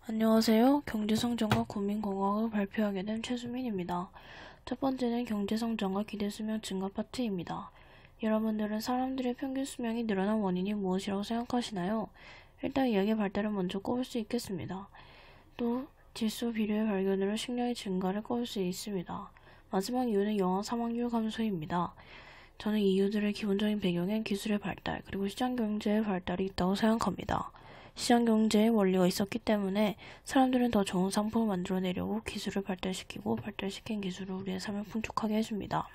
안녕하세요. 경제성장과 국민건강을 발표하게 된 최수민입니다. 첫 번째는 경제성장과 기대수명 증가 파트입니다. 여러분들은 사람들의 평균 수명이 늘어난 원인이 무엇이라고 생각하시나요? 일단 이야기의 발달을 먼저 꼽을 수 있겠습니다. 또 질소 비료의 발견으로 식량의 증가를 꼽을 수 있습니다. 마지막 이유는 영아 사망률 감소입니다. 저는 이 이유들의 기본적인 배경엔 기술의 발달 그리고 시장경제의 발달이 있다고 생각합니다. 시장경제의 원리가 있었기 때문에 사람들은 더 좋은 상품을 만들어내려고 기술을 발달시키고 발달시킨 기술을 우리의 삶을 풍족하게 해줍니다.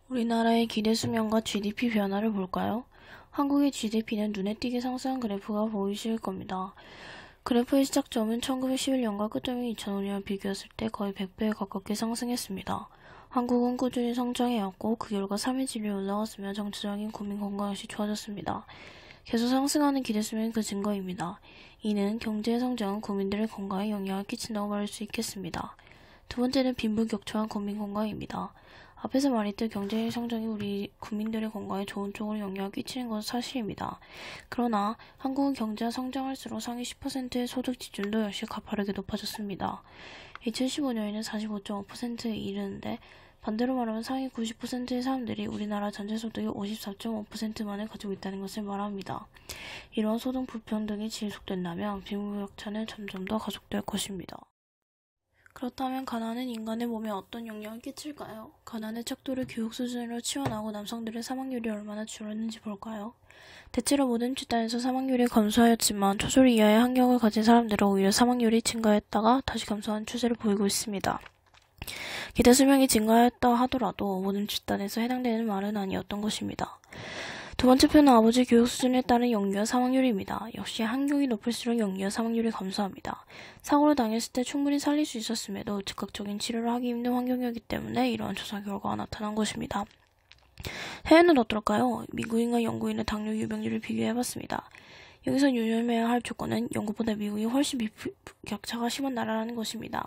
우리나라의 기대 수명과 GDP 변화를 볼까요? 한국의 GDP는 눈에 띄게 상승한 그래프가 보이실 겁니다. 그래프의 시작점은 1911년과 끝점인 2005년을 비교했을 때 거의 100배에 가깝게 상승했습니다. 한국은 꾸준히 성장해왔고 그 결과 3일 진료이 올라갔으며 정치적인 국민 건강 역시 좋아졌습니다. 계속 상승하는 기대수명이 그 증거입니다. 이는 경제의 성장은 국민들의 건강에 영향을 끼친다고 말할 수 있겠습니다. 두 번째는 빈부격차한 국민 건강입니다. 앞에서 말했듯 경제의 성장이 우리 국민들의 건강에 좋은 쪽으로 영향을 끼치는 것은 사실입니다. 그러나 한국은 경제가 성장할수록 상위 10%의 소득 기준도 역시 가파르게 높아졌습니다. 2015년에는 45.5%에 이르는데 반대로 말하면 상위 90%의 사람들이 우리나라 전체 소득의 54.5%만을 가지고 있다는 것을 말합니다. 이러한 소득 불평등이 지속된다면 빈부격차는 점점 더 가속될 것입니다. 그렇다면 가난은 인간의 몸에 어떤 영향을 끼칠까요? 가난의 척도를 교육 수준으로 치환하고 남성들의 사망률이 얼마나 줄었는지 볼까요? 대체로 모든 집단에서 사망률이 감소하였지만 초졸 이하의 환경을 가진 사람들은 오히려 사망률이 증가했다가 다시 감소하는 추세를 보이고 있습니다. 기대 수명이 증가하였다 하더라도 모든 집단에서 해당되는 말은 아니었던 것입니다. 두 번째 표는 아버지 교육 수준에 따른 영유아 사망률입니다. 역시 환경이 높을수록 영유아 사망률이 감소합니다. 사고를 당했을 때 충분히 살릴 수 있었음에도 즉각적인 치료를 하기 힘든 환경이었기 때문에 이러한 조사 결과가 나타난 것입니다. 해외는 어떨까요? 미국인과 영국인의 당뇨 유병률을 비교해봤습니다. 여기서 유념해야 할 조건은 영국보다 미국이 훨씬 빈부격차가 심한 나라라는 것입니다.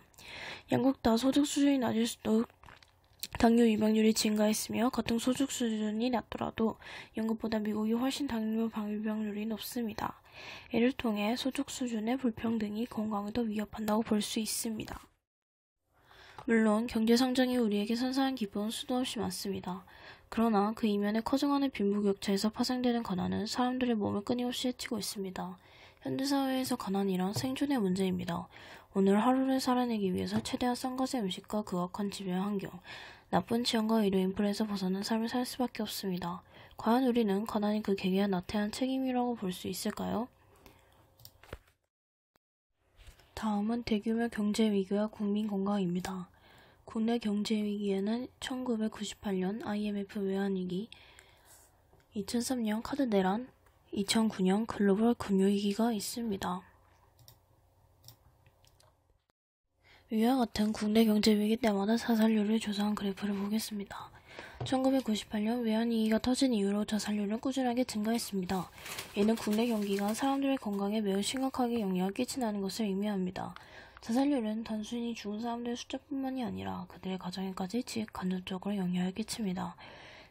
양국 다 소득 수준이 낮을수록 당뇨 유병률이 증가했으며 같은 소득 수준이 낮더라도 영국보다 미국이 훨씬 당뇨 유병률이 높습니다. 이를 통해 소득 수준의 불평등이 건강을 더 위협한다고 볼 수 있습니다. 물론 경제성장이 우리에게 선사한 기쁨은 수도 없이 많습니다. 그러나 그 이면에 커져가는 빈부격차에서 파생되는 가난은 사람들의 몸을 끊임없이 해치고 있습니다. 현대사회에서 가난이란 생존의 문제입니다. 오늘 하루를 살아내기 위해서 최대한 싼 값의 음식과 극악한 지배의 환경, 나쁜 치안과 의료 인프라에서 벗어난 삶을 살 수밖에 없습니다. 과연 우리는 가난이 그 계기와 나태한 책임이라고 볼 수 있을까요? 다음은 대규모 경제위기와 국민건강입니다. 국내 경제위기에는 1998년 IMF 외환위기, 2003년 카드 대란, 2009년 글로벌 금융위기가 있습니다. 위와 같은 국내 경제위기 때마다 자살률을 조사한 그래프를 보겠습니다. 1998년 외환위기가 터진 이후로 자살률은 꾸준하게 증가했습니다. 이는 국내 경기가 사람들의 건강에 매우 심각하게 영향을 끼친다는 것을 의미합니다. 자살률은 단순히 죽은 사람들의 숫자뿐만이 아니라 그들의 가정에까지 간접적으로 영향을 끼칩니다.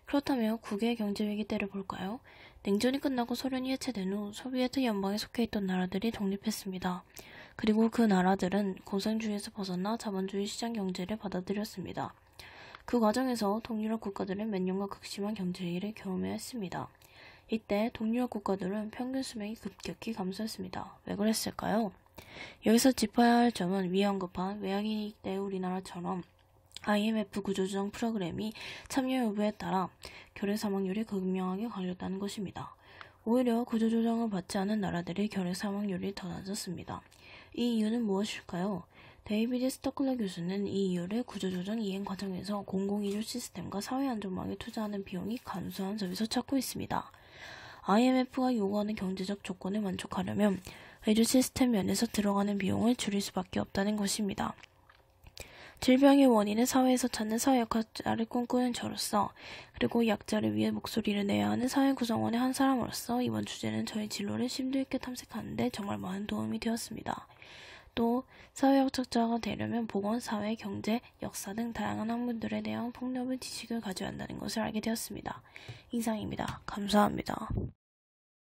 그렇다면 국외 경제위기 때를 볼까요? 냉전이 끝나고 소련이 해체된 후 소비에트 연방에 속해 있던 나라들이 독립했습니다. 그리고 그 나라들은 공산주의에서 벗어나 자본주의 시장 경제를 받아들였습니다. 그 과정에서 동유럽 국가들은 몇 년간 극심한 경제위기를 경험해야 했습니다. 이때 동유럽 국가들은 평균 수명이 급격히 감소했습니다. 왜 그랬을까요? 여기서 짚어야 할 점은 위에 언급한 외환위기 때 우리나라처럼 IMF 구조조정 프로그램이 참여 여부에 따라 결핵 사망률이 극명하게 강해졌다는 것입니다. 오히려 구조조정을 받지 않은 나라들의 결핵 사망률이 더 낮았습니다. 이 이유는 무엇일까요? 데이비드 스토클러 교수는 이 이유를 구조조정 이행 과정에서 공공의료 시스템과 사회안전망에 투자하는 비용이 감소한 점에서 찾고 있습니다. IMF가 요구하는 경제적 조건을 만족하려면 의료 시스템 면에서 들어가는 비용을 줄일 수밖에 없다는 것입니다. 질병의 원인은 사회에서 찾는 사회역할자를 꿈꾸는 저로서 그리고 약자를 위해 목소리를 내야 하는 사회 구성원의 한 사람으로서 이번 주제는 저의 진로를 심도 있게 탐색하는 데 정말 많은 도움이 되었습니다. 또 사회역학자가 되려면 보건, 사회, 경제, 역사 등 다양한 학문들에 대한 폭넓은 지식을 가져야 한다는 것을 알게 되었습니다. 이상입니다. 감사합니다.